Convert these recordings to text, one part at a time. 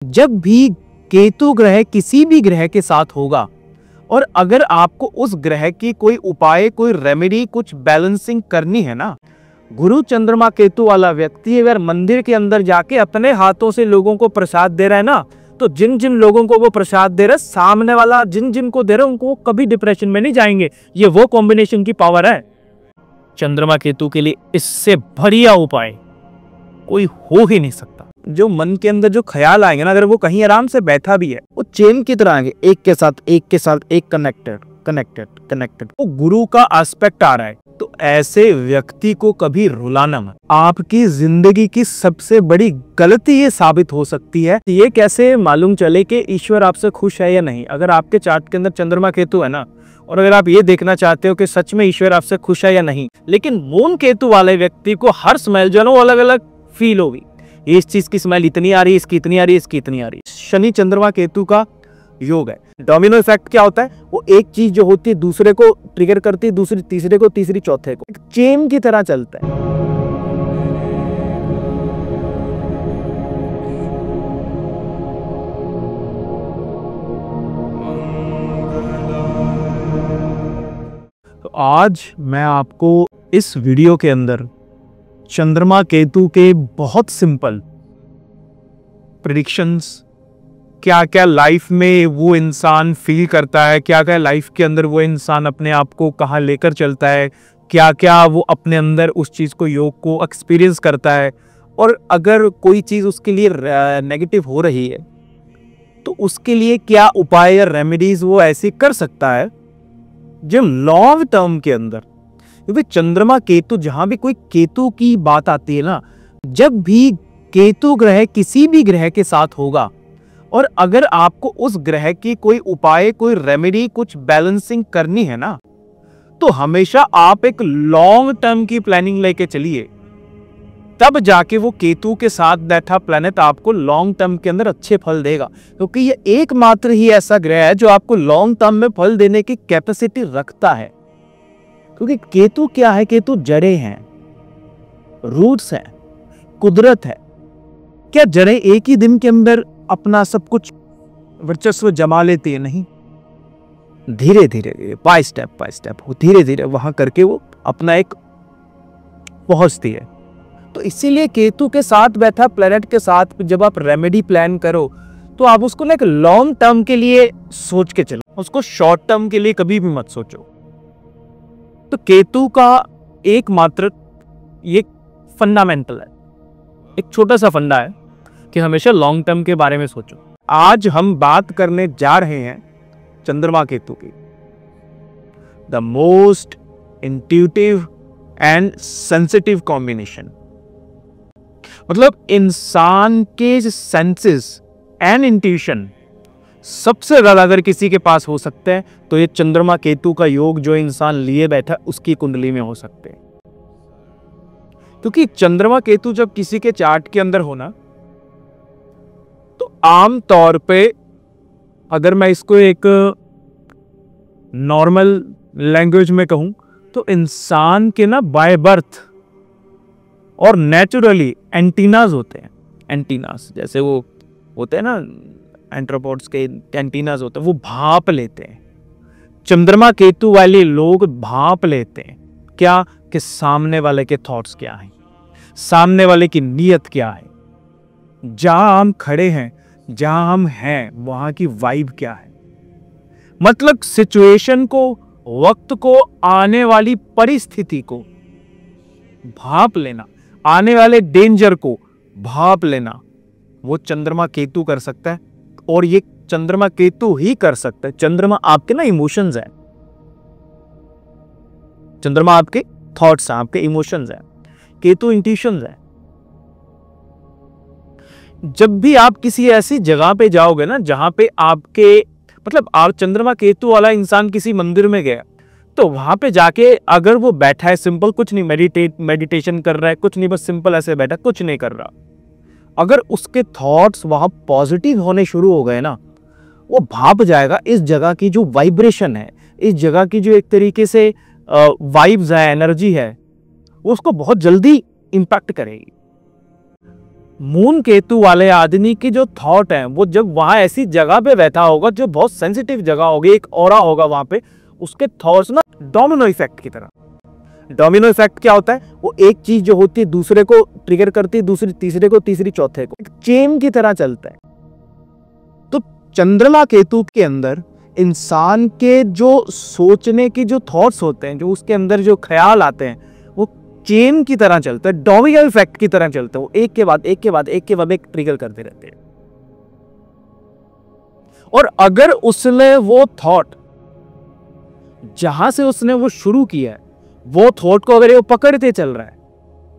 जब भी केतु ग्रह किसी भी ग्रह के साथ होगा और अगर आपको उस ग्रह की कोई उपाय, कोई रेमेडी, कुछ बैलेंसिंग करनी है ना, गुरु चंद्रमा केतु वाला व्यक्ति अगर मंदिर के अंदर जाके अपने हाथों से लोगों को प्रसाद दे रहा है ना, तो जिन जिन लोगों को वो प्रसाद दे रहा है, सामने वाला जिन जिन को दे रहा है उनको कभी डिप्रेशन में नहीं जाएंगे। ये वो कॉम्बिनेशन की पावर है चंद्रमा केतु के लिए। इससे बढ़िया उपाय कोई हो ही नहीं सकता। जो मन के अंदर जो ख्याल आएंगे ना, अगर वो कहीं आराम से बैठा भी है, वो चेन की तरह आएंगे, एक के साथ एक के साथ एक, कनेक्टेड कनेक्टेड कनेक्टेड। वो गुरु का एस्पेक्ट आ रहा है, तो ऐसे व्यक्ति को कभी रुलाना मत। आपकी जिंदगी की सबसे बड़ी गलती ये साबित हो सकती है। ये कैसे मालूम चले कि ईश्वर आपसे खुश है या नहीं? अगर आपके चार्ट के अंदर चंद्रमा केतु है ना, और अगर आप ये देखना चाहते हो कि सच में ईश्वर आपसे खुश है या नहीं, लेकिन मून केतु वाले व्यक्ति को हर स्मेल जो है वो अलग अलग फील होगी। इस चीज की स्मेल इतनी आ रही है, इसकी इतनी आ रही है, इसकी इतनी आ रही है। शनि चंद्रमा केतु का योग है। डोमिनो इफेक्ट क्या होता है? वो एक चीज जो होती है दूसरे को ट्रिगर करती है, दूसरी तीसरे को, तीसरी चौथे को, एक चेन की तरह चलता है। तो आज मैं आपको इस वीडियो के अंदर चंद्रमा केतु के बहुत सिंपल प्रेडिक्शंस, क्या क्या लाइफ में वो इंसान फील करता है, क्या क्या लाइफ के अंदर वो इंसान अपने आप को कहाँ लेकर चलता है, क्या क्या वो अपने अंदर उस चीज़ को, योग को एक्सपीरियंस करता है, और अगर कोई चीज़ उसके लिए नेगेटिव हो रही है तो उसके लिए क्या उपाय या रेमेडीज वो ऐसी कर सकता है जो लॉन्ग टर्म के अंदर। क्योंकि चंद्रमा केतु, जहां भी कोई केतु की बात आती है ना, जब भी केतु ग्रह किसी भी ग्रह के साथ होगा और अगर आपको उस ग्रह की कोई उपाय, कोई रेमेडी, कुछ बैलेंसिंग करनी है ना, तो हमेशा आप एक लॉन्ग टर्म की प्लानिंग लेके चलिए, तब जाके वो केतु के साथ बैठा प्लेनेट आपको लॉन्ग टर्म के अंदर अच्छे फल देगा। क्योंकि ये एकमात्र ही ऐसा ग्रह है जो आपको लॉन्ग टर्म में फल देने की कैपेसिटी रखता है। क्योंकि केतु क्या है? केतु जड़ें हैं, रूट्स हैं, कुदरत है। क्या जड़ें एक ही दिन के अंदर अपना सब कुछ वर्चस्व जमा लेती है? नहीं, धीरे धीरे बाय स्टेप धीरे धीरे वहां करके वो अपना एक पहुंचती है। तो इसीलिए केतु के साथ बैठा प्लेनेट के साथ जब आप रेमेडी प्लान करो तो आप उसको ना एक लॉन्ग टर्म के लिए सोच के चलो, उसको शॉर्ट टर्म के लिए कभी भी मत सोचो। तो केतु का एकमात्र ये फंडामेंटल है, एक छोटा सा फंडा है कि हमेशा लॉन्ग टर्म के बारे में सोचो। आज हम बात करने जा रहे हैं चंद्रमा केतु की, the most intuitive and sensitive combination. मतलब इंसान के सेंसेस एंड इंट्यूशन सबसे ज्यादा अगर किसी के पास हो सकते हैं तो ये चंद्रमा केतु का योग जो इंसान लिए बैठा उसकी कुंडली में हो सकते हैं। क्योंकि चंद्रमा केतु जब किसी के चार्ट के अंदर होना, तो आम तौर पे अगर मैं इसको एक नॉर्मल लैंग्वेज में कहूं तो इंसान के ना बाय बर्थ और नेचुरली एंटीनाज होते हैं। एंटीनास जैसे वो होते हैं ना, एंट्रोपोड्स के एंटीनाज होते हैं, वो भाप लेते हैं। चंद्रमा केतु वाले लोग भाप लेते हैं क्या? कि सामने वाले के थॉट्स क्या हैं, सामने वाले की नीयत क्या है, जहां हम खड़े हैं, जहां हम हैं, वहां की वाइब क्या है। मतलब सिचुएशन को, वक्त को, आने वाली परिस्थिति को भाप लेना, आने वाले डेंजर को भाप लेना, वो चंद्रमा केतु कर सकता है। और ये चंद्रमा केतु ही कर सकता है। चंद्रमा आपके ना इमोशंस हैं, चंद्रमा आपके थॉट्स हैं, आपके इमोशंस हैं, केतु इंट्यूशंस हैं। जब भी आप किसी ऐसी जगह पे जाओगे ना जहां पे आपके मतलब आप चंद्रमा केतु वाला इंसान किसी मंदिर में गया, तो वहां पे जाके अगर वो बैठा है सिंपल, कुछ नहीं मेडिटेशन कर रहा है, कुछ नहीं, बस सिंपल ऐसे बैठा, कुछ नहीं कर रहा, अगर उसके थॉट्स वहां पॉजिटिव होने शुरू हो गए ना, वो भाप जाएगा। इस जगह की जो वाइब्रेशन है, इस जगह की जो एक तरीके से वाइब्स है, एनर्जी है, वो उसको बहुत जल्दी इंपैक्ट करेगी। मून केतु वाले आदमी की जो थॉट है वो जब वहां ऐसी जगह पे बैठा होगा जो बहुत सेंसिटिव जगह होगी, एक ऑरा होगा वहां पे, उसके थॉट्स ना डोमिनो इफेक्ट की तरह। डोमिनो इफेक्ट क्या होता है? वो एक चीज जो होती है दूसरे को ट्रिगर करती है, दूसरी तीसरे को, तीसरी चौथे को, एक चेन की तरह चलता है। तो चंद्रमा केतु के अंदर इंसान के जो सोचने की जो थॉट्स होते हैं, जो उसके अंदर जो ख्याल आते हैं, वो चेन की तरह चलता है, डोमिनो इफेक्ट की तरह चलता है। वो एक के बाद एक के बाद एक के बाद एक ट्रिगर करते रहते हैं। और अगर उसने वो थॉट जहां से उसने वो शुरू किया है, वो थॉट को अगर वो पकड़ते चल रहा है,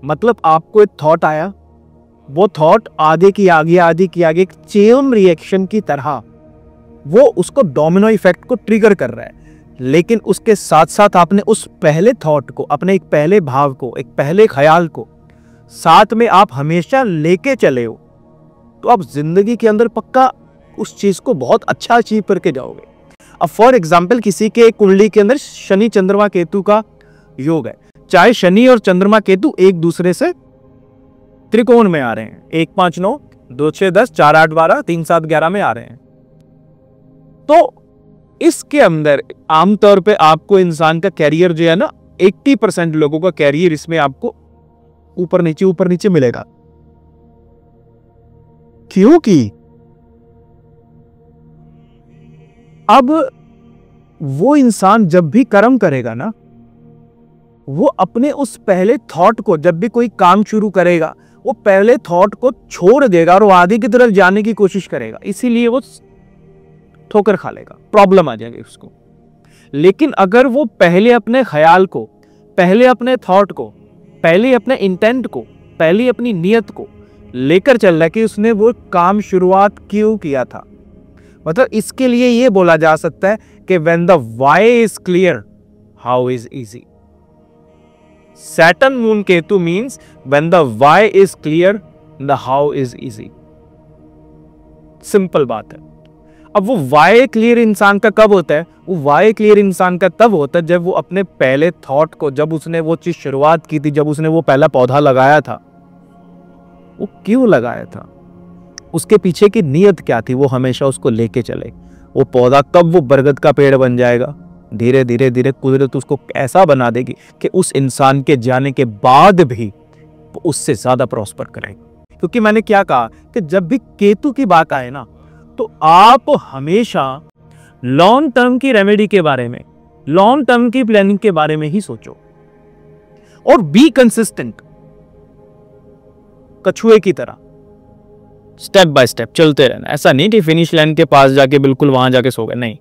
मतलब आपको एक थॉट आया, वो थॉट आगे की आगे आगे की आगे एक चेन रिएक्शन की तरह वो उसको डोमिनो इफेक्ट को ट्रिगर कर रहा है। लेकिन उसके साथ साथ आपने उस पहले थॉट को, अपने एक पहले भाव को, एक पहले ख्याल को साथ में आप हमेशा लेके चले हो, तो आप जिंदगी के अंदर पक्का उस चीज को बहुत अच्छा अचीव करके जाओगे। अब फॉर एग्जाम्पल किसी के कुंडली के अंदर शनि चंद्रमा केतु का योग है, चाहे शनि और चंद्रमा केतु एक दूसरे से त्रिकोण में आ रहे हैं, 1 5 9 2 6 10 4 8 12 3 7 11 में आ रहे हैं, तो इसके अंदर आमतौर पे आपको इंसान का कैरियर जो है ना, 80% लोगों का कैरियर इसमें आपको ऊपर नीचे मिलेगा। क्योंकि अब वो इंसान जब भी कर्म करेगा ना, वो अपने उस पहले थॉट को, जब भी कोई काम शुरू करेगा, वो पहले थॉट को छोड़ देगा और वो आगे की तरफ जाने की कोशिश करेगा, इसीलिए वो ठोकर खा लेगा, प्रॉब्लम आ जाएगी उसको। लेकिन अगर वो पहले अपने ख्याल को, पहले अपने थॉट को, पहले अपने इंटेंट को, पहले अपनी नियत को लेकर चल रहा है कि उसने वो काम शुरुआत क्यों किया था, मतलब इसके लिए ये बोला जा सकता है कि when the why is clear, how is easy. Saturn moon ketu means when the why is clear, the how is easy. Simple बात है। अब वो वाई क्लियर इंसान का कब होता है? वो वाई क्लियर इंसान का तब होता है जब वो अपने पहले थॉट को, जब उसने वो चीज शुरुआत की थी, जब उसने वो पहला पौधा लगाया था, वो क्यों लगाया था, उसके पीछे की नीयत क्या थी, वो हमेशा उसको लेके चले। वो पौधा कब वो बरगद का पेड़ बन जाएगा, धीरे धीरे धीरे कुदरत उसको ऐसा बना देगी कि उस इंसान के जाने के बाद भी वो उससे ज्यादा प्रॉस्पर करेगा। क्योंकि मैंने क्या कहा कि जब भी केतु की बात आए ना, तो आप हमेशा लॉन्ग टर्म की रेमेडी के बारे में, लॉन्ग टर्म की प्लानिंग के बारे में ही सोचो और बी कंसिस्टेंट, कछुए की तरह स्टेप बाय स्टेप चलते रहना। ऐसा नहीं कि फिनिश लाइन के पास जाके बिल्कुल वहां जाके सो गए, नहीं,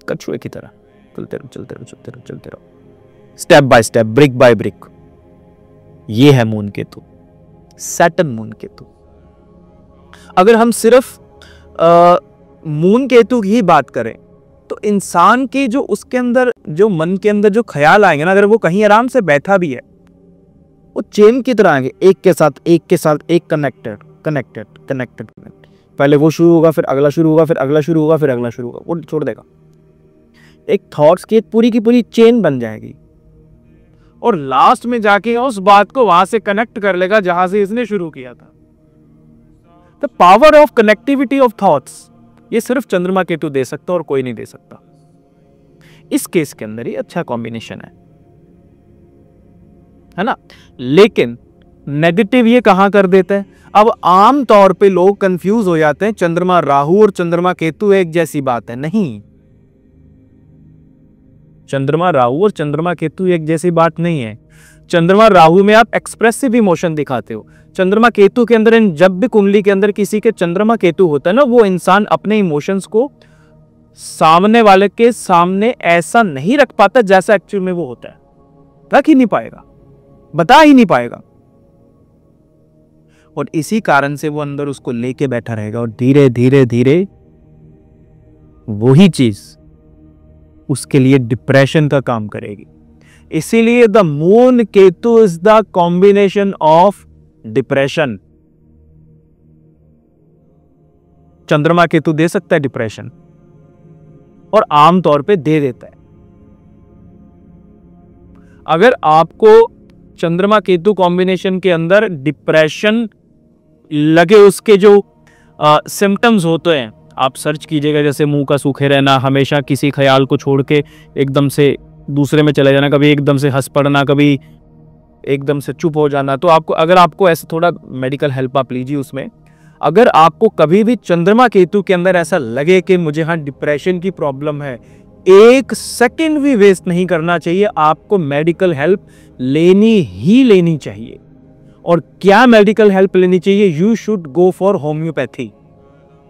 कछुए की तरह चलते रहो step by step, brick by brick. ये है moon Ketu, Saturn moon Ketu. अगर हम सिर्फ मून केतु की ही बात करें, तो इंसान की जो उसके अंदर, जो मन के अंदर जो ख्याल आएंगे ना, अगर वो कहीं आराम से बैठा भी है, वो चेन की तरह आएंगे, एक के साथ एक कनेक्टेड। पहले वो शुरू होगा, फिर अगला शुरू होगा, फिर अगला शुरू होगा, फिर अगला शुरू होगा, वो छोड़ देगा। एक थॉट्स की एक पूरी की पूरी चेन बन जाएगी और लास्ट में जाके उस बात को वहां से कनेक्ट कर लेगा जहां से इसने शुरू किया था। The power of connectivity of thoughts, ये सिर्फ चंद्रमा केतु दे सकता और कोई नहीं दे सकता। इस केस के अंदर ही अच्छा कॉम्बिनेशन है ना। लेकिन नेगेटिव ये कहां कर देता है? अब आम तौर पे लोग कंफ्यूज हो जाते हैं, चंद्रमा राहु और चंद्रमा केतु एक जैसी बात है। नहीं, चंद्रमा राहु और चंद्रमा केतु एक जैसी बात नहीं है। चंद्रमा राहु में आप एक्सप्रेसिव इमोशन दिखाते हो, चंद्रमा केतु के अंदर, जब भी कुंडली के अंदर किसी के चंद्रमा केतु होता है ना, वो इंसान अपने इमोशंस को सामने वाले के सामने ऐसा नहीं रख पाता जैसा एक्चुअल में वो होता है। रख ही नहीं पाएगा, बता ही नहीं पाएगा, और इसी कारण से वो अंदर उसको लेके बैठा रहेगा और धीरे धीरे धीरे वही चीज उसके लिए डिप्रेशन का काम करेगी। इसीलिए the moon Ketu is the combination of depression. चंद्रमा केतु दे सकता है डिप्रेशन, और आमतौर पे दे देता है। अगर आपको चंद्रमा केतु कॉम्बिनेशन के अंदर डिप्रेशन लगे उसके जो सिम्टम्स होते हैं, आप सर्च कीजिएगा, जैसे मुंह का सूखे रहना, हमेशा किसी ख्याल को छोड़ के एकदम से दूसरे में चले जाना, कभी एकदम से हंस पड़ना, कभी एकदम से चुप हो जाना। तो आपको, अगर आपको ऐसे थोड़ा मेडिकल हेल्प आप लीजिए उसमें। अगर आपको कभी भी चंद्रमा केतु के अंदर ऐसा लगे कि मुझे हाँ डिप्रेशन की प्रॉब्लम है, 1 सेकंड भी वेस्ट नहीं करना चाहिए, आपको मेडिकल हेल्प लेनी ही लेनी चाहिए। और क्या मेडिकल हेल्प लेनी चाहिए? You should go for homeopathy.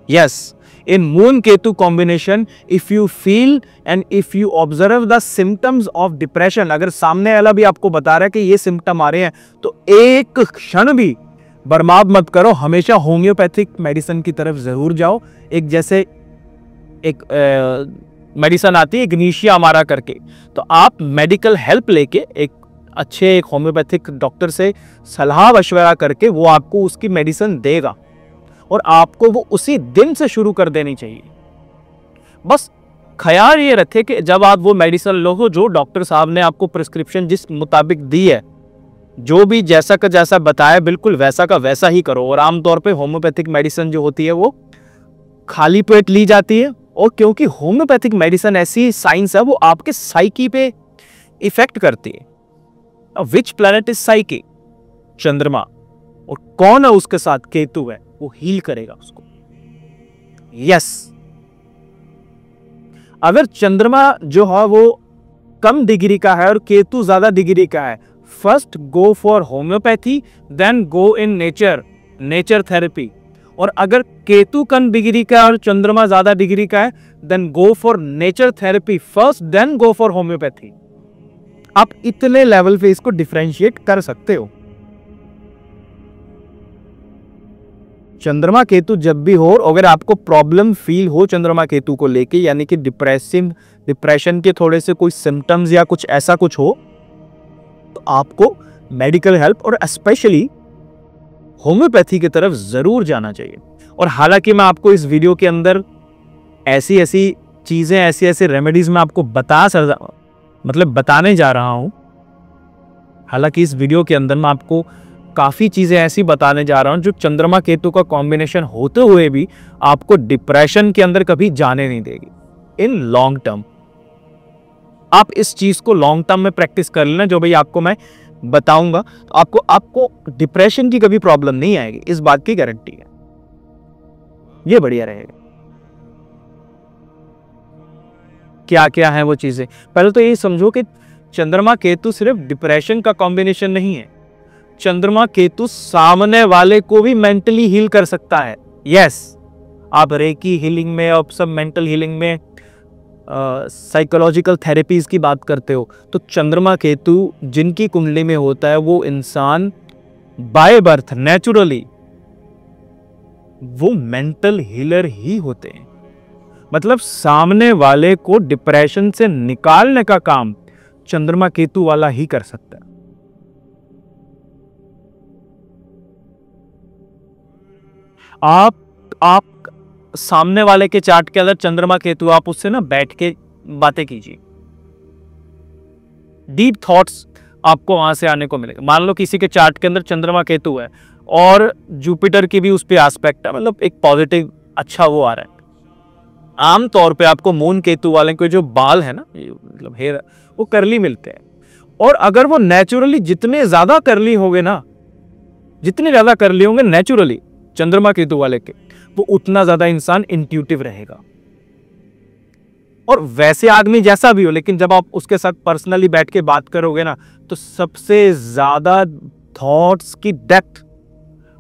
Yes, in moon ketu combination, if you feel and if you observe the symptoms of depression, अगर सामने वाला भी आपको बता रहा है कि ये सिम्टम आ रहे हैं, तो एक क्षण भी बर्बाद मत करो, हमेशा होम्योपैथिक मेडिसिन की तरफ जरूर जाओ। एक जैसे एक मेडिसिन आती है इग्निशिया अमारा करके, तो आप मेडिकल हेल्प लेके एक अच्छे एक होम्योपैथिक डॉक्टर से सलाह मशवरा करके वो आपको उसकी मेडिसिन देगा और आपको वो उसी दिन से शुरू कर देनी चाहिए। बस ख्याल ये रखे कि जब आप वो मेडिसिन लो, जो डॉक्टर साहब ने आपको प्रिस्क्रिप्शन जिस मुताबिक दी है, जो भी जैसा का जैसा बताया, बिल्कुल वैसा का वैसा ही करो। और आमतौर पे होम्योपैथिक मेडिसिन जो होती है वो खाली पेट ली जाती है, और क्योंकि होम्योपैथिक मेडिसिन ऐसी साइंस है, वो आपके साइकी पे इफेक्ट करती है। Which planet is psyche? चंद्रमा। और कौन है उसके साथ? केतु है। वो हील करेगा उसको। यस, अगर चंद्रमा जो है वो कम डिग्री का है और केतु ज्यादा डिग्री का है, first go for homeopathy, then go in nature therapy. और अगर केतु कम डिग्री का है और चंद्रमा ज्यादा डिग्री का है, then go for nature therapy first, then go for homeopathy. आप इतने लेवल पे इसको डिफरेंशिएट कर सकते हो। चंद्रमा केतु जब भी हो, अगर आपको प्रॉब्लम फील हो चंद्रमा केतु को लेके, यानी कि डिप्रेशन के थोड़े से कोई सिम्टम्स या कुछ ऐसा कुछ हो, तो आपको मेडिकल हेल्प और स्पेशली होम्योपैथी की तरफ जरूर जाना चाहिए। और हालांकि मैं आपको इस वीडियो के अंदर ऐसी ऐसी चीजें, ऐसी ऐसी रेमेडीज में आपको बताने जा रहा हूं। हालांकि इस वीडियो के अंदर मैं आपको काफी चीजें ऐसी बताने जा रहा हूं जो चंद्रमा केतु का कॉम्बिनेशन होते हुए भी आपको डिप्रेशन के अंदर कभी जाने नहीं देगी। इन लॉन्ग टर्म आप इस चीज को लॉन्ग टर्म में प्रैक्टिस कर लेना, जो भाई आपको मैं बताऊंगा, तो आपको डिप्रेशन की कभी प्रॉब्लम नहीं आएगी, इस बात की गारंटी है। ये बढ़िया रहेगा। क्या क्या है वो चीजें? पहले तो ये समझो कि चंद्रमा केतु सिर्फ डिप्रेशन का कॉम्बिनेशन नहीं है, चंद्रमा केतु सामने वाले को भी मेंटली हील कर सकता है। यस, आप रेकी हीलिंग में और सब मेंटल हीलिंग में साइकोलॉजिकल थेरेपीज की बात करते हो, तो चंद्रमा केतु जिनकी कुंडली में होता है, वो इंसान बाय बर्थ नेचुरली वो मेंटल हीलर ही होते हैं। मतलब सामने वाले को डिप्रेशन से निकालने का काम चंद्रमा केतु वाला ही कर सकता है। आप सामने वाले के चार्ट के अंदर चंद्रमा केतु, आप उससे ना बैठ के बातें कीजिए, डीप थॉट्स आपको वहां से आने को मिलेगा। मान लो किसी के चार्ट के अंदर चंद्रमा केतु है और जुपिटर की भी उस पे एस्पेक्ट है, मतलब एक पॉजिटिव अच्छा वो आ रहा है। आमतौर पे आपको मून केतु वाले के जो बाल है ना, मतलब हेयर, वो करली मिलते हैं। और अगर वो नेचुरली जितने ज्यादा करली होंगे ना, जितने ज्यादा करली होंगे नेचुरली चंद्रमा केतु वाले के, वो उतना ज्यादा इंसान इंट्यूटिव रहेगा। और वैसे आदमी जैसा भी हो, लेकिन जब आप उसके साथ पर्सनली बैठ के बात करोगे ना, तो सबसे ज्यादा थॉट्स की डेप्थ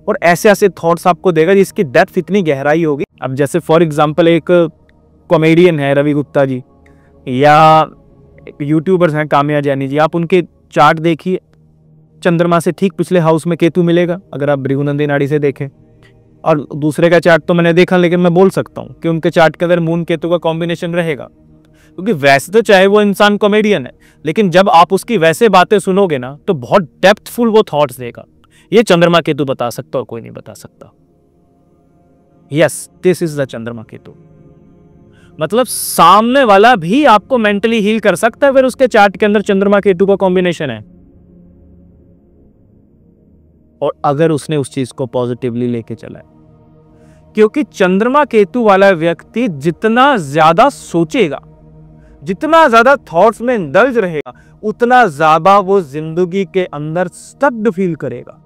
और ऐसे ऐसे थॉट्स आपको देगा जिसकी डेप्थ इतनी गहराई होगी। अब जैसे फॉर एग्जांपल एक कॉमेडियन है रवि गुप्ता जी, या यूट्यूबर्स हैं काम्या जैनी जी, आप उनके चार्ट देखिए, चंद्रमा से ठीक पिछले हाउस में केतु मिलेगा अगर आप भृगुनंदी नाड़ी से देखें। और दूसरे का चार्ट तो मैंने देखा, लेकिन मैं बोल सकता हूं कि उनके चार्ट के अंदर मून केतु का कॉम्बिनेशन रहेगा। क्योंकि वैसे तो चाहे वो इंसान कॉमेडियन है, लेकिन जब आप उसकी वैसे बातें सुनोगे ना, तो बहुत डेप्थफुल वो थॉट्स देगा। ये चंद्रमा केतु बता सकता और कोई नहीं बता सकता। यस, दिस इज द चंद्रमा केतु। मतलब सामने वाला भी आपको मेंटली हील कर सकता है, फिर उसके चार्ट के अंदर चंद्रमा केतु का कॉम्बिनेशन है। और अगर उसने उस चीज को पॉजिटिवली लेके चला है। क्योंकि चंद्रमा केतु वाला व्यक्ति जितना ज्यादा सोचेगा, जितना ज्यादा थॉट्स में इंडल्ज रहेगा, उतना ज्यादा वो जिंदगी के अंदर स्टक्ड फील करेगा,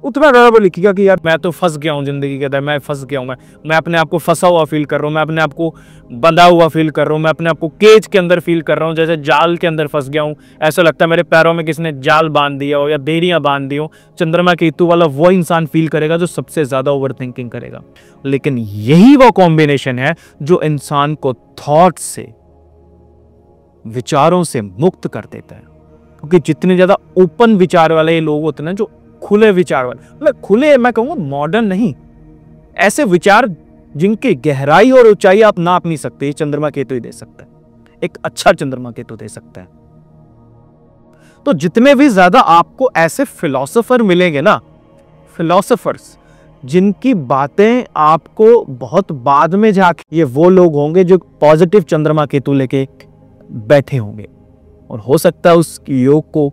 उतना ज्यादा वो लिखेगा कि यार मैं तो फंस गया हूँ जिंदगी के अंदर, मैं फंस गया हूँ, मैं अपने आप को फंसा हुआ फील कर रहा हूँ, मैं अपने आप को बंधा हुआ फील कर रहा हूँ, मैं अपने आप को केज के अंदर फील कर रहा हूँ, जैसे जाल के अंदर फंस गया हूँ, ऐसा लगता है मेरे पैरों में किसी ने जाल बांध दिया हो या बेड़ियां बांध दी हो। चंद्रमा केतु वाला वो इंसान फील करेगा जो सबसे ज्यादा ओवर थिंकिंग करेगा। लेकिन यही वो कॉम्बिनेशन है जो इंसान को थॉट से, विचारों से मुक्त कर देता है। क्योंकि जितने ज्यादा ओपन विचार वाले लोग होते हैं ना, जो खुले विचार वाले, मतलब खुले मैं कहूंगा मॉडर्न नहीं, ऐसे विचार जिनकी गहराई और ऊंचाई आप नाप नहीं सकते, चंद्रमा केतु ही दे सकता है। एक अच्छा चंद्रमा केतु दे सकता है। तो जितने भी ज्यादा आपको ऐसे फिलोसोफर मिलेंगे ना, फिलोसोफर्स जिनकी बातें आपको बहुत बाद में जाके, ये वो लोग होंगे जो पॉजिटिव चंद्रमा केतु लेके बैठे होंगे। और हो सकता है उस योग को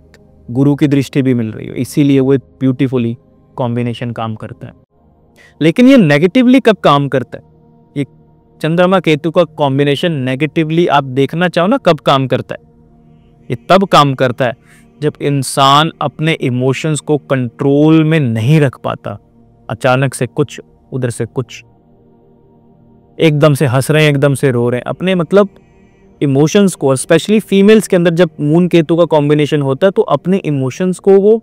गुरु की दृष्टि भी मिल रही हो, इसीलिए वो ब्यूटीफुली कॉम्बिनेशन काम करता है। लेकिन ये नेगेटिवली कब काम करता है? ये चंद्रमा केतु का कॉम्बिनेशन नेगेटिवली आप देखना चाहो ना कब काम करता है? ये तब काम करता है जब इंसान अपने इमोशंस को कंट्रोल में नहीं रख पाता। अचानक से कुछ, उधर से कुछ, एकदम से हंस रहे हैं, एकदम से रो रहे हैं, अपने मतलब इमोशंस को, स्पेशली फीमेल्स के अंदर जब मून केतु का कॉम्बिनेशन होता है तो अपने इमोशंस को वो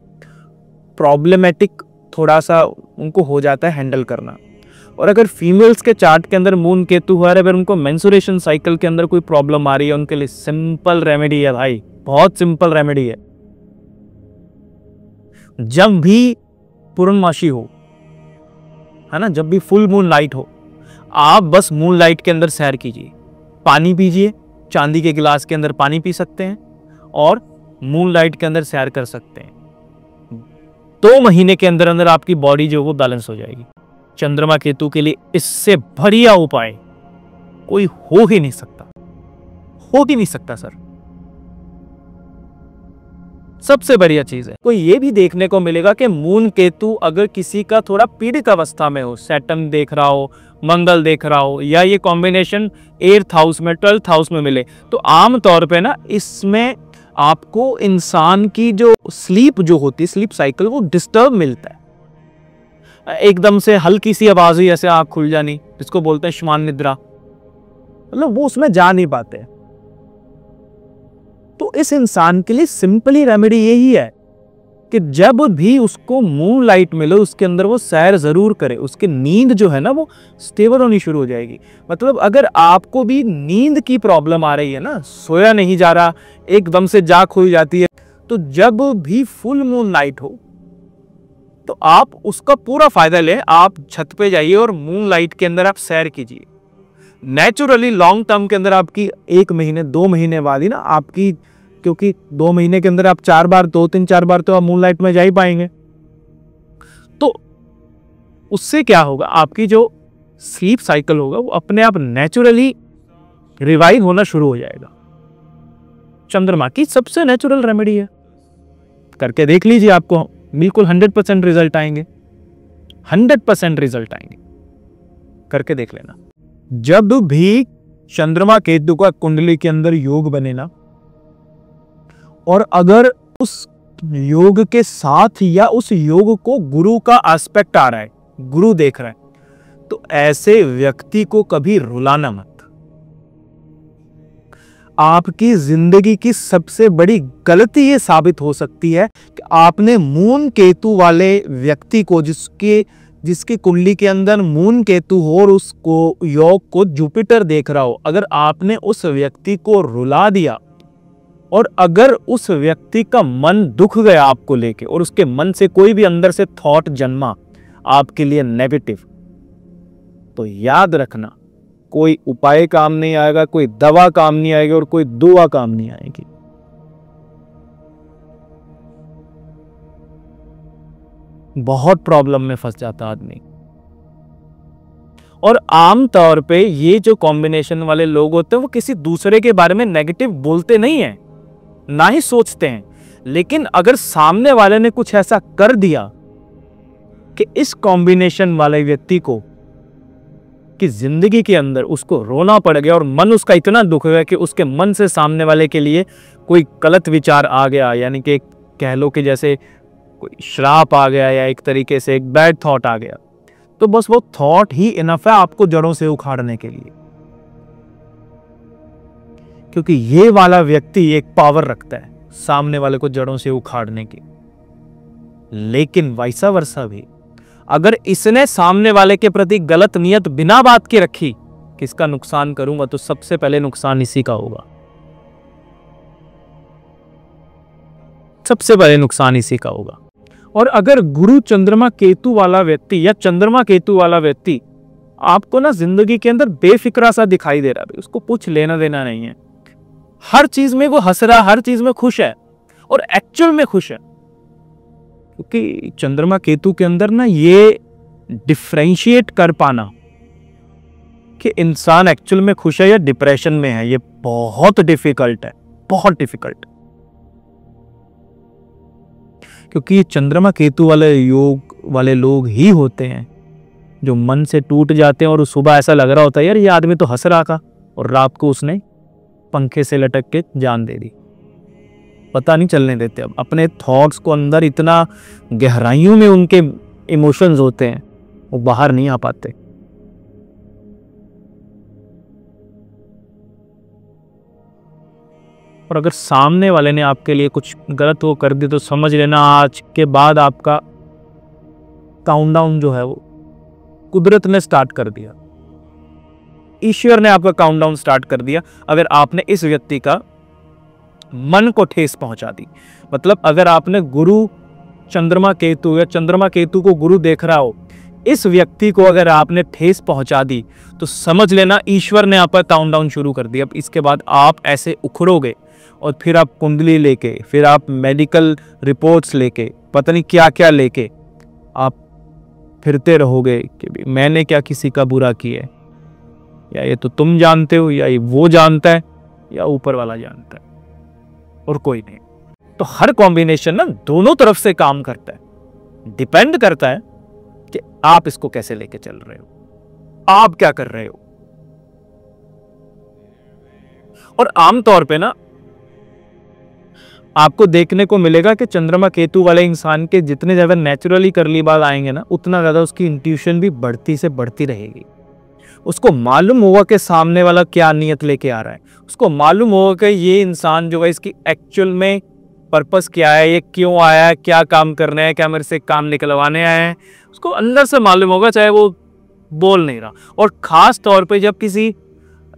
प्रॉब्लमेटिक थोड़ा सा उनको हो जाता है हैंडल करना। और अगर फीमेल्स के चार्ट के अंदर मून केतु हुआ है, अगर उनको मेंस्ट्रुएशन साइकिल के अंदर कोई प्रॉब्लम आ रही है, उनके लिए सिंपल रेमेडी है भाई, बहुत सिंपल रेमेडी है। जब भी पूर्णमासी हो, है ना, जब भी फुल मून लाइट हो, आप बस मून लाइट के अंदर सैर कीजिए, पानी पीजिए, चांदी के गिलास के अंदर पानी पी सकते हैं और मून लाइट के अंदर सैर कर सकते हैं। 2 महीने के अंदर अंदर आपकी बॉडी जो वो बैलेंस हो जाएगी। चंद्रमा केतु के लिए इससे बढ़िया उपाय कोई हो ही नहीं सकता, हो ही नहीं सकता सर। सबसे बढ़िया चीज है। कोई ये भी देखने को मिलेगा कि मून केतु अगर किसी का थोड़ा पीड़ित अवस्था में हो, सैटर्न देख रहा हो, मंगल देख रहा हो, या ये कॉम्बिनेशन 8th हाउस में 12th हाउस में मिले, तो आम तौर पे ना इसमें आपको इंसान की जो स्लीप जो होती है, स्लीप साइकिल, वो डिस्टर्ब मिलता है। एकदम से हल्की सी आवाज ही ऐसे आंख खुल जानी, जिसको बोलते हैं श्वान निद्रा, मतलब वो उसमें जा नहीं पाते। तो इस इंसान के लिए सिंपली रेमेडी यही है कि जब भी उसको मून लाइट मिले उसके अंदर वो सैर जरूर करे, उसकी नींद जो है ना वो स्टेबल होनी शुरू हो जाएगी। मतलब अगर आपको भी नींद की प्रॉब्लम आ रही है ना, सोया नहीं जा रहा, एकदम से जाग खुल जाती है, तो जब भी फुल मून लाइट हो तो आप उसका पूरा फायदा लें। आप छत पे जाइए और मून लाइट के अंदर आप सैर कीजिए। नेचुरली लॉन्ग टर्म के अंदर आपकी 1 महीने 2 महीने बाद ही ना आपकी, क्योंकि 2 महीने के अंदर आप 4 बार 2-3-4 बार तो आप मून लाइट में जा ही पाएंगे, तो उससे क्या होगा, आपकी जो स्लीप साइकिल होगा वो अपने आप नेचुरली रिवाइव होना शुरू हो जाएगा। चंद्रमा की सबसे नेचुरल रेमेडी है, करके देख लीजिए, आपको बिल्कुल 100% रिजल्ट आएंगे, 100% रिजल्ट आएंगे, करके देख लेना। जब भी चंद्रमा केतु का कुंडली के अंदर योग बने ना, और अगर उस योग के साथ या उस योग को गुरु का एस्पेक्ट आ रहा है, गुरु देख रहा है, तो ऐसे व्यक्ति को कभी रुलाना मत। आपकी जिंदगी की सबसे बड़ी गलती ये साबित हो सकती है कि आपने मून केतु वाले व्यक्ति को, जिसकी कुंडली के अंदर मून केतु हो और उसको योग को जुपिटर देख रहा हो, अगर आपने उस व्यक्ति को रुला दिया और अगर उस व्यक्ति का मन दुख गया आपको लेके और उसके मन से कोई भी अंदर से थॉट जन्मा आपके लिए नेगेटिव, तो याद रखना कोई उपाय काम नहीं आएगा, कोई दवा काम नहीं आएगी और कोई दुआ काम नहीं आएगी। बहुत प्रॉब्लम में फंस जाता आदमी। और आम तौर पे ये जो कॉम्बिनेशन वाले लोग होते हैं वो किसी दूसरे के बारे में नेगेटिव बोलते नहीं हैं, ना ही सोचते हैं, लेकिन अगर सामने वाले ने कुछ ऐसा कर दिया कि इस कॉम्बिनेशन वाले व्यक्ति को कि जिंदगी के अंदर उसको रोना पड़ गया और मन उसका इतना दुख गया कि उसके मन से सामने वाले के लिए कोई गलत विचार आ गया, यानी कि कह लो कि जैसे कोई श्राप आ गया या एक तरीके से एक बैड थॉट आ गया, तो बस वो थॉट ही इनफ है आपको जड़ों से उखाड़ने के लिए। क्योंकि ये वाला व्यक्ति एक पावर रखता है सामने वाले को जड़ों से उखाड़ने की। लेकिन वैसा वर्षा भी अगर इसने सामने वाले के प्रति गलत नियत बिना बात के रखी कि इसका नुकसान करूंगा, तो सबसे पहले नुकसान इसी का होगा। सबसे पहले नुकसान इसी का होगा। और अगर गुरु चंद्रमा केतु वाला व्यक्ति या चंद्रमा केतु वाला व्यक्ति आपको ना जिंदगी के अंदर बेफिक्रा सा दिखाई दे रहा है, उसको कुछ लेना देना नहीं है, हर चीज में वो हंस रहा, हर चीज में खुश है और एक्चुअल में खुश है, क्योंकि चंद्रमा केतु के अंदर ना ये डिफरेंशिएट कर पाना कि इंसान एक्चुअल में खुश है या डिप्रेशन में है, ये बहुत डिफिकल्ट है, बहुत डिफिकल्ट। क्योंकि ये चंद्रमा केतु वाले योग वाले लोग ही होते हैं जो मन से टूट जाते हैं और सुबह ऐसा लग रहा होता है यार ये आदमी तो हंस रहा था और रात को उसने पंखे से लटक के जान दे दी। पता नहीं चलने देते, अब अपने थॉट्स को अंदर इतना गहराइयों में उनके इमोशंस होते हैं, वो बाहर नहीं आ पाते। और अगर सामने वाले ने आपके लिए कुछ गलत वो कर दी तो समझ लेना आज के बाद आपका काउंटडाउन जो है वो कुदरत ने स्टार्ट कर दिया, ईश्वर ने आपका काउंटडाउन स्टार्ट कर दिया। अगर आपने इस व्यक्ति का मन को ठेस पहुंचा दी, मतलब अगर आपने गुरु चंद्रमा केतु या चंद्रमा केतु को गुरु देख रहा हो, इस व्यक्ति को अगर आपने ठेस पहुंचा दी तो समझ लेना ईश्वर ने आपका काउंटडाउन शुरू कर दिया। अब इसके बाद आप ऐसे उखड़ोगे और फिर आप कुंडली लेके, फिर आप मेडिकल रिपोर्ट्स लेके, पता नहीं क्या क्या लेके आप फिरते रहोगे कि मैंने क्या किसी का बुरा किया है, या ये तो तुम जानते हो, या ये वो जानता है, या ऊपर वाला जानता है और कोई नहीं। तो हर कॉम्बिनेशन ना दोनों तरफ से काम करता है, डिपेंड करता है कि आप इसको कैसे लेके चल रहे हो, आप क्या कर रहे हो। और आमतौर पे ना आपको देखने को मिलेगा कि चंद्रमा केतु वाले इंसान के जितने ज्यादा नेचुरली करली बाल आएंगे ना, उतना ज्यादा उसकी इंट्यूशन भी बढ़ती से बढ़ती रहेगी। उसको मालूम होगा कि सामने वाला क्या नियत लेके आ रहा है, उसको मालूम होगा कि ये इंसान जो है इसकी एक्चुअल में पर्पस क्या है, ये क्यों आया है, क्या काम करना है, क्या मेरे से काम निकलवाने आया है, उसको अंदर से मालूम होगा, चाहे वो बोल नहीं रहा। और खास तौर पे जब किसी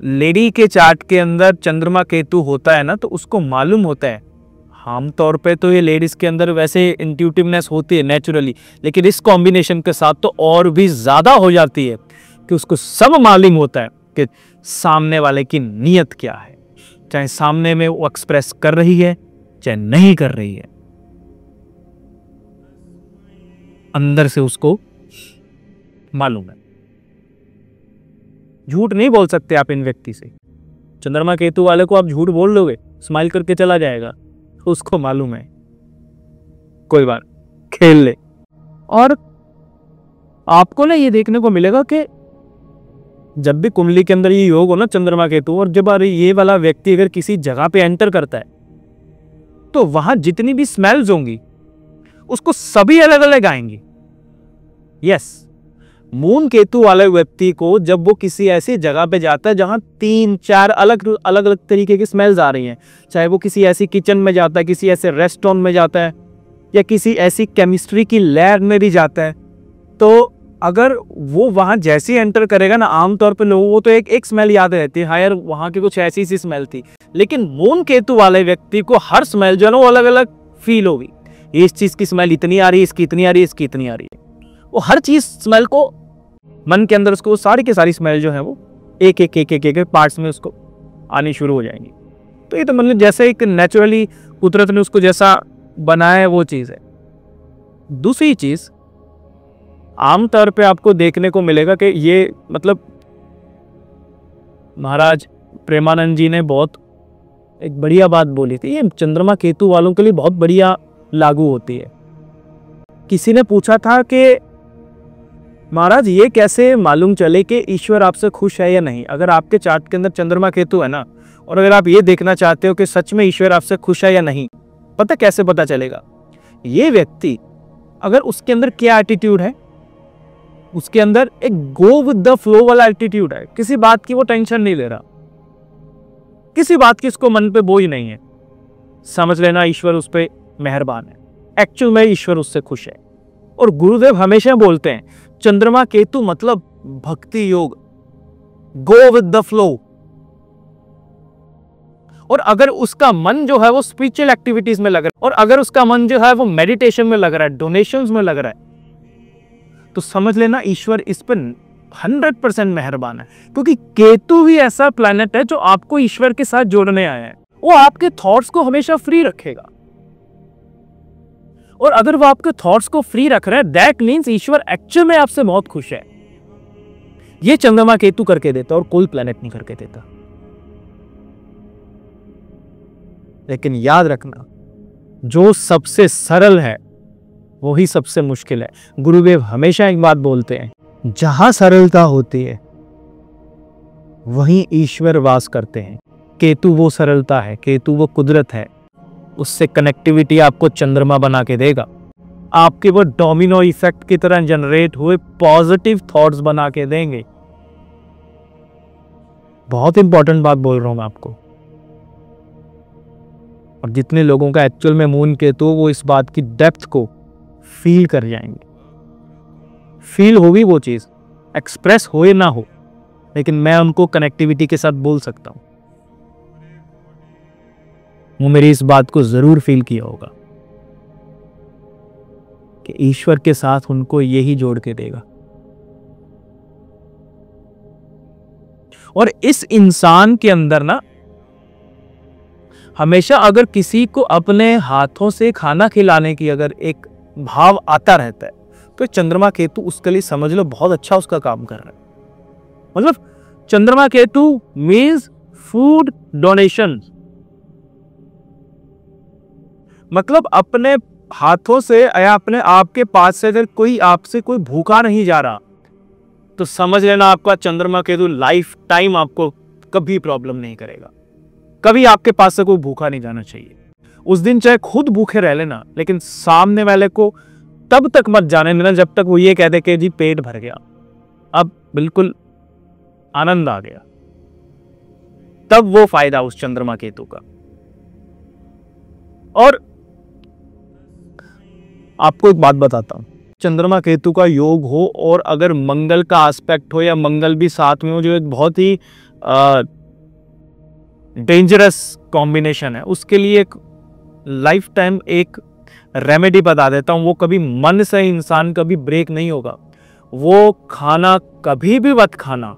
लेडी के चार्ट के अंदर चंद्रमा केतु होता है ना, तो उसको मालूम होता है। आमतौर पे तो ये लेडीज के अंदर वैसे इंट्यूटिवनेस होती है नेचुरली, लेकिन इस कॉम्बिनेशन के साथ तो और भी ज्यादा हो जाती है कि उसको सब मालूम होता है कि सामने वाले की नीयत क्या है, चाहे सामने में वो एक्सप्रेस कर रही है चाहे नहीं कर रही है, अंदर से उसको मालूम है। झूठ नहीं बोल सकते आप इन व्यक्ति से। चंद्रमा केतु वाले को आप झूठ बोल लोगे, स्माइल करके चला जाएगा, उसको मालूम है कोई बात, खेल ले। और आपको ना ये देखने को मिलेगा कि जब भी कुंडली के अंदर ये योग हो ना चंद्रमा केतु, और जब ये वाला व्यक्ति अगर किसी जगह पे एंटर करता है तो वहां जितनी भी स्मेल्स होंगी उसको सभी अलग अलग आएंगी। यस, मून केतु वाले व्यक्ति को जब वो किसी ऐसी जगह पे जाता है जहां 3-4 अलग अलग तरीके की स्मेल्स आ रही हैं, चाहे वो किसी ऐसी किचन में जाता है, किसी ऐसे रेस्टोरेंट में जाता है, या किसी ऐसी केमिस्ट्री की लैब में भी जाता है, तो अगर वो वहां जैसे ही एंटर करेगा ना, आमतौर पे लोगों को तो एक स्मेल याद रहती है, हाँ यार वहां की कुछ ऐसी सी स्मेल थी। लेकिन मून केतु वाले व्यक्ति को हर स्मेल जो है वो अलग अलग फील होगी। इस चीज की स्मेल इतनी आ रही है, इसकी इतनी आ रही है, इसकी इतनी आ रही है। वो हर चीज स्मेल को मन के अंदर उसको सारी की सारी स्मेल जो है वो एक एक पार्ट्स में उसको आनी शुरू हो जाएंगी। तो ये तो मतलब जैसे एक नेचुरली कुदरत ने उसको जैसा बनाया है वो चीज है। दूसरी चीज आमतौर पे आपको देखने को मिलेगा कि ये मतलब महाराज प्रेमानंद जी ने बहुत एक बढ़िया बात बोली थी, ये चंद्रमा केतु वालों के लिए बहुत बढ़िया लागू होती है। किसी ने पूछा था कि महाराज ये कैसे मालूम चले कि ईश्वर आपसे खुश है या नहीं। अगर आपके चार्ट के अंदर चंद्रमा केतु है ना, और अगर आप ये देखना चाहते हो कि सच में ईश्वर आपसे खुश है या नहीं, पता कैसे पता चलेगा? ये व्यक्ति अगर उसके अंदर क्या एटीट्यूड है, उसके अंदर एक गो विद द फ्लो वाला एटीट्यूड है, किसी बात की वो टेंशन नहीं ले रहा, किसी बात की इसको मन पे बोझ नहीं है, समझ लेना ईश्वर उस पे मेहरबान है, एक्चुअल में ईश्वर उससे खुश है। और गुरुदेव हमेशा बोलते हैं चंद्रमा केतु मतलब भक्ति योग, गो विद द फ्लो। और अगर उसका मन जो है वो स्पिरिचुअल एक्टिविटीज में लग रहा है, और अगर उसका मन जो है वो मेडिटेशन में लग रहा है, डोनेशंस में लग रहा है, तो समझ लेना ईश्वर इस पर 100% मेहरबान है। क्योंकि केतु भी ऐसा प्लैनेट है जो आपको ईश्वर के साथ जोड़ने आया है। वो आपके थॉट्स को हमेशा फ्री रखेगा, और अगर वो आपके थॉट्स को फ्री रख रहा है, दैट मीन्स ईश्वर एक्चुअल में आपसे बहुत खुश है। ये चंद्रमा केतु करके देता और कोई प्लैनेट नहीं करके देता। लेकिन याद रखना, जो सबसे सरल है वही सबसे मुश्किल है। गुरुदेव हमेशा एक बात बोलते हैं, जहां सरलता होती है वहीं ईश्वर वास करते हैं। केतु वो सरलता है, केतु वो कुदरत है, उससे कनेक्टिविटी आपको चंद्रमा बना के देगा। आपके वो डोमिनो इफेक्ट की तरह जनरेट हुए पॉजिटिव थॉट्स बना के देंगे। बहुत इंपॉर्टेंट बात बोल रहा हूं मैं आपको। और जितने लोगों का एक्चुअल में मून केतु, वो इस बात की डेप्थ को फील कर जाएंगे। फील होगी वो चीज, एक्सप्रेस हो या ना हो, लेकिन मैं उनको कनेक्टिविटी के साथ बोल सकता हूं। वो मेरी इस बात को जरूर फील किया होगा कि ईश्वर के साथ उनको यही जोड़ के देगा। और इस इंसान के अंदर ना, हमेशा अगर किसी को अपने हाथों से खाना खिलाने की अगर एक भाव आता रहता है, तो चंद्रमा केतु उसके लिए समझ लो बहुत अच्छा उसका काम कर रहा है। मतलब चंद्रमा केतु मीन्स फूड डोनेशन। मतलब अपने हाथों से या अपने आप के पास से अगर कोई आपसे कोई भूखा नहीं जा रहा, तो समझ लेना आपका चंद्रमा केतु लाइफ टाइम आपको कभी प्रॉब्लम नहीं करेगा। कभी आपके पास से कोई भूखा नहीं जाना चाहिए। उस दिन चाहे खुद भूखे रह लेना, लेकिन सामने वाले को तब तक मत जाने देना जब तक वो ये कह दे कि जी पेट भर गया, अब बिल्कुल आनंद आ गया। तब वो फायदा उस चंद्रमा केतु का। और आपको एक बात बताता हूं, चंद्रमा केतु का योग हो और अगर मंगल का एस्पेक्ट हो या मंगल भी साथ में हो, जो एक बहुत ही डेंजरस कॉम्बिनेशन है, उसके लिए एक लाइफ टाइम एक रेमेडी बता देता हूं। वो कभी मन से इंसान कभी ब्रेक नहीं होगा। वो खाना कभी भी मत खाना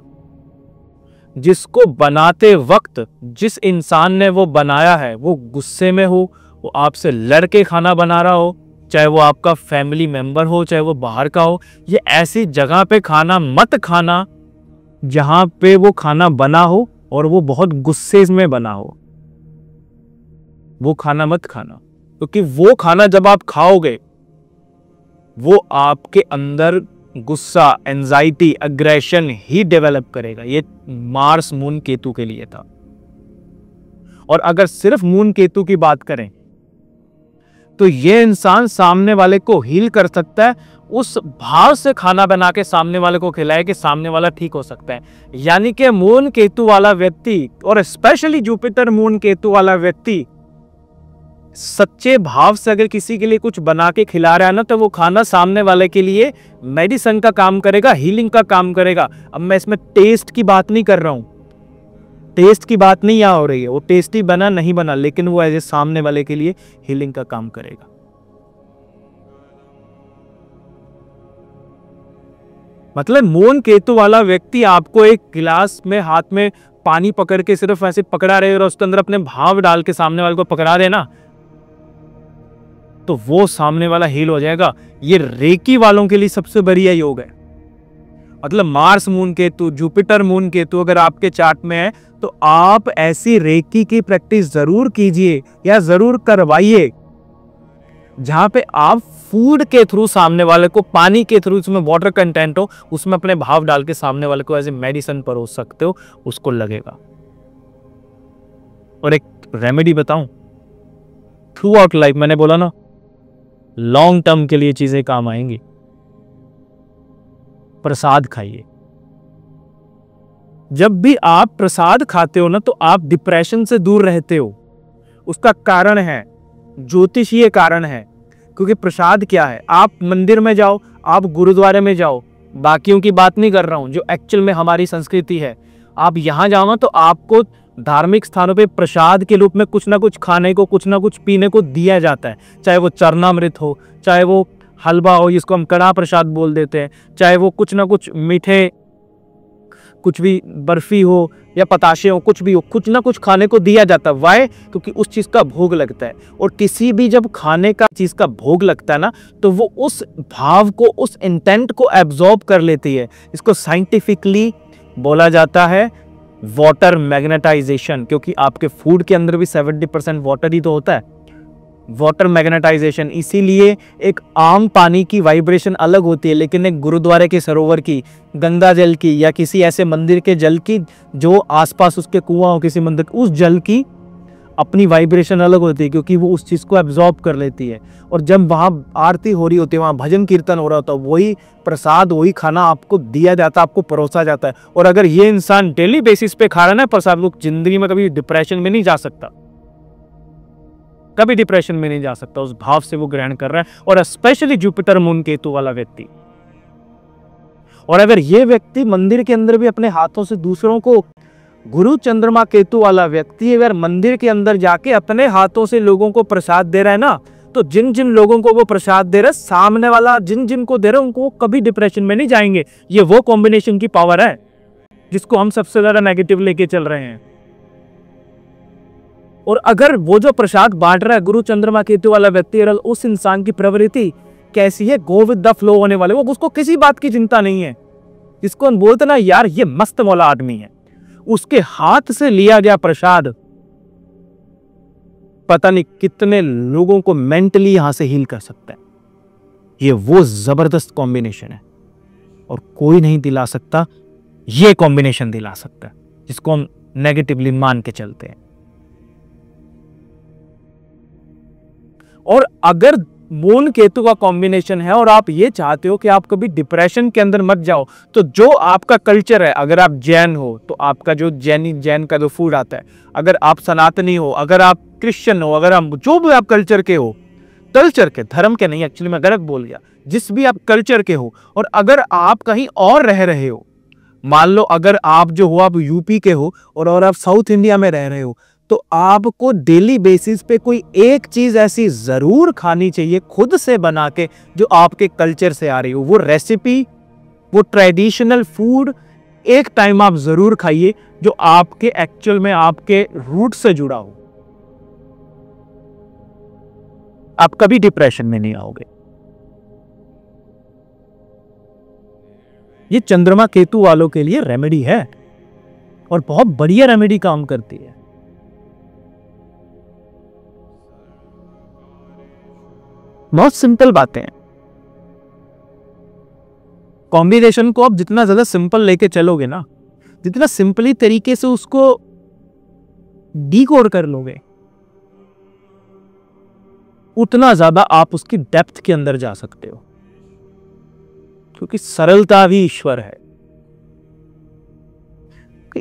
जिसको बनाते वक्त जिस इंसान ने वो बनाया है वो गुस्से में हो, वो आपसे लड़के खाना बना रहा हो, चाहे वो आपका फैमिली मेंबर हो, चाहे वो बाहर का हो। ये ऐसी जगह पे खाना मत खाना जहां पे वो खाना बना हो और वो बहुत गुस्से में बना हो। वो खाना मत खाना, क्योंकि वो खाना जब आप खाओगे वो आपके अंदर गुस्सा, एंजाइटी, एग्रेशन ही डेवलप करेगा। ये मार्स मून केतु के लिए था। और अगर सिर्फ मून केतु की बात करें तो ये इंसान सामने वाले को हील कर सकता है, उस भाव से खाना बना के सामने वाले को खिलाए कि सामने वाला ठीक हो सकता है। यानी कि मून केतु वाला व्यक्ति, और स्पेशली जुपिटर मून केतु वाला व्यक्ति, सच्चे भाव से अगर किसी के लिए कुछ बना के खिला रहा है ना, तो वो खाना सामने वाले के लिए मेडिसिन का काम करेगा, हीलिंग का काम करेगा। अब मैं इसमें टेस्ट की बात नहीं कर रहा हूं, टेस्ट की बात नहीं यहाँ हो रही है, वो टेस्टी बना नहीं बना, लेकिन वो एज ए सामने वाले के लिए हीलिंग का काम करेगा। मतलब मून केतु वाला व्यक्ति आपको एक गिलास में हाथ में पानी पकड़ के सिर्फ ऐसे पकड़ा रहे और उसके अंदर अपने भाव डाल के सामने वाले को पकड़ा देना, तो वो सामने वाला हील हो जाएगा। ये रेकी वालों के लिए सबसे बढ़िया योग है। मतलब Mars moon Ketu, Jupiter moon Ketu अगर आपके चार्ट में है तो आप ऐसी रेकी की प्रैक्टिस जरूर कीजिए या जरूर करवाइए जहां पे आप फूड के थ्रू सामने वाले को, पानी के थ्रू उसमें वाटर कंटेंट हो, उसमें अपने भाव डाल के सामने वाले को एज ए मेडिसिन परोस सकते हो, उसको लगेगा। और एक रेमेडी बताऊं, थ्रू आउट लाइफ, मैंने बोला ना लॉन्ग टर्म के लिए चीजें काम आएंगी। प्रसाद खाइए। जब भी आप प्रसाद खाते हो ना तो आप डिप्रेशन से दूर रहते हो। उसका कारण है ज्योतिषीय कारण है, क्योंकि प्रसाद क्या है, आप मंदिर में जाओ, आप गुरुद्वारे में जाओ, बाकियों की बात नहीं कर रहा हूं, जो एक्चुअल में हमारी संस्कृति है, आप यहां जाओ ना तो आपको धार्मिक स्थानों पे प्रसाद के रूप में कुछ ना कुछ खाने को, कुछ ना कुछ पीने को दिया जाता है। चाहे वो चरणामृत हो, चाहे वो हलवा हो जिसको हम कड़ा प्रसाद बोल देते हैं, चाहे वो कुछ ना कुछ मीठे, कुछ भी बर्फी हो या पताशे हो, कुछ भी हो, कुछ ना कुछ खाने को दिया जाता है। वाई? क्योंकि उस चीज का भोग लगता है। और किसी भी जब खाने का चीज का भोग लगता है ना तो वो उस भाव को, उस इंटेंट को एब्जॉर्ब कर लेती है। इसको साइंटिफिकली बोला जाता है वाटर मैग्नेटाइजेशन, क्योंकि आपके फूड के अंदर भी 70% वाटर ही तो होता है। वाटर मैग्नेटाइजेशन, इसीलिए एक आम पानी की वाइब्रेशन अलग होती है, लेकिन एक गुरुद्वारे के सरोवर की, गंगा जल की या किसी ऐसे मंदिर के जल की जो आसपास उसके कुआं हो किसी मंदिर, उस जल की अपनी वाइब्रेशन अलग होती है, क्योंकि वो उस चीज को एब्जॉर्ब कर लेती है। और जब वहां आरती हो रही होती है, वहां भजन कीर्तन हो रहा होता है, वही प्रसाद, वही खाना आपको दिया जाता है, आपको परोसा जाता है। और अगर ये इंसान डेली बेसिस पे खा रहा है ना प्रसाद, वो जिंदगी में कभी डिप्रेशन में नहीं जा सकता, कभी डिप्रेशन में नहीं जा सकता। उस भाव से वो ग्रहण कर रहा है। और स्पेशली जुपिटर मून केतु वाला व्यक्ति। और अगर ये व्यक्ति मंदिर के अंदर भी अपने हाथों से दूसरों को, गुरु चंद्रमा केतु वाला व्यक्ति अगर मंदिर के अंदर जाके अपने हाथों से लोगों को प्रसाद दे रहा है ना, तो जिन जिन लोगों को वो प्रसाद दे रहा है, सामने वाला जिन जिन को दे रहा है, उनको कभी डिप्रेशन में नहीं जाएंगे। ये वो कॉम्बिनेशन की पावर है जिसको हम सबसे ज्यादा नेगेटिव लेके चल रहे हैं। और अगर वो जो प्रसाद बांट रहा है गुरु चंद्रमा केतु वाला व्यक्ति, अगर उस इंसान की प्रवृत्ति कैसी है, गो विद द फ्लो होने वाले, वो उसको किसी बात की चिंता नहीं है। जिसको हम बोलते ना यार ये मस्त मौला आदमी है, उसके हाथ से लिया गया प्रसाद पता नहीं कितने लोगों को मेंटली यहां से हील कर सकता है। ये वो जबरदस्त कॉम्बिनेशन है और कोई नहीं दिला सकता, ये कॉम्बिनेशन दिला सकता है, जिसको हम नेगेटिवली मान के चलते हैं। और अगर मून केतु का कॉम्बिनेशन है और आप ये चाहते हो कि आप कभी डिप्रेशन के अंदर मत जाओ, तो जो आपका कल्चर है, अगर आप जैन हो तो आपका जो जैन का जो फूड आता है, अगर आप सनातनी हो, अगर आप क्रिश्चियन हो, अगर आप जो भी आप कल्चर के हो, कल्चर के, धर्म के नहीं, एक्चुअली मैं गलत बोल गया, जिस भी आप कल्चर के हो, और अगर आप कहीं और रह रहे हो, मान लो अगर आप जो हो आप यूपी के हो और आप साउथ इंडिया में रह रहे हो, तो आपको डेली बेसिस पे कोई एक चीज ऐसी जरूर खानी चाहिए खुद से बना के जो आपके कल्चर से आ रही हो। वो रेसिपी, वो ट्रेडिशनल फूड एक टाइम आप जरूर खाइए जो आपके एक्चुअल में आपके रूट से जुड़ा हो। आप कभी डिप्रेशन में नहीं आओगे। ये चंद्रमा केतु वालों के लिए रेमेडी है और बहुत बढ़िया रेमेडी काम करती है। बहुत सिंपल बातें हैं। कॉम्बिनेशन को आप जितना ज्यादा सिंपल लेके चलोगे ना, जितना सिंपली तरीके से उसको डीकोड कर लोगे, उतना ज्यादा आप उसकी डेप्थ के अंदर जा सकते हो, क्योंकि सरलता भी ईश्वर है।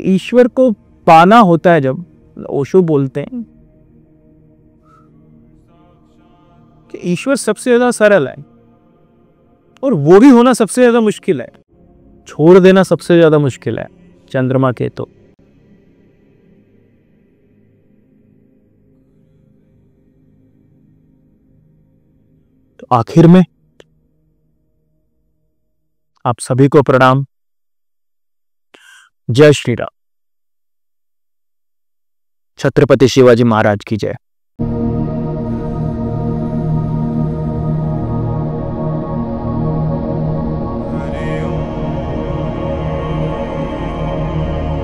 ईश्वर को पाना होता है, जब ओशो बोलते हैं कि ईश्वर सबसे ज्यादा सरल है और वो भी होना सबसे ज्यादा मुश्किल है, छोड़ देना सबसे ज्यादा मुश्किल है। चंद्रमा के तो आखिर में आप सभी को प्रणाम। जय श्री राम। छत्रपति शिवाजी महाराज की जय।